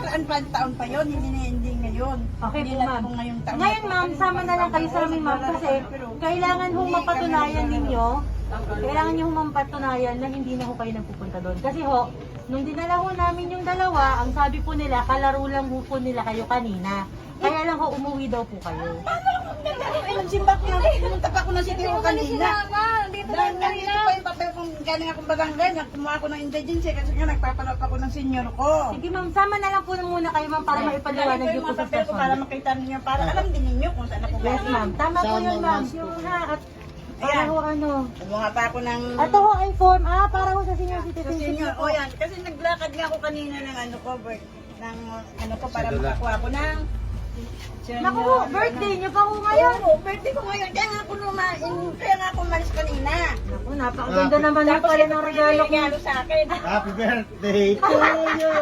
nakaraan pa taon pa yun, hindi ngayon. Okay Hindi po, na ma'am. po ngayong taon. Ngayon, ma'am, sama na lang kayo sa amin, ma'am, kasi kailangan hong mapatunayan ninyo, kailangan nyo hong mapatunayan na hindi na ho kayo nagpupunta doon. Kasi ho, nung dinala ho namin yung dalawa, ang sabi po nila, kalaro lang ho po nila kayo kanina. Kaya lang ho, umuwi daw po kayo. Simba ko na, pumunta pa ako ng city ko kanina. Dito Dahil nandito pa yung papel kung galing akong Barangay, kumuha ako ng indigency kasi nga nagpapalap ako ng senior ko. Sige, ma'am, sama na lang po muna kayo, ma'am, para maipaliwanag Ito yung po sa papel ko para stasyon. makita ninyo, para alam din ninyo kung saan ako Yes, galing. ma'am. Tama po yun, ma'am. Yung ha, at para Ayan. ho ano. Kumuha pa ako ng... Ito ho ay form, para ho sa senior Sa citizen. senior, o yan. Kasi naglakad nga ako kanina ng ano ko, ng ano ko, para makakuha ko ng... Naku ho, birthday niyo pa ho ngayon. Oo, birthday ko ngayon. Kaya nga ako umalis kanina. Naku, napakaganda naman yung pala ng regalo ko. Regalo sa akin. Happy birthday to you.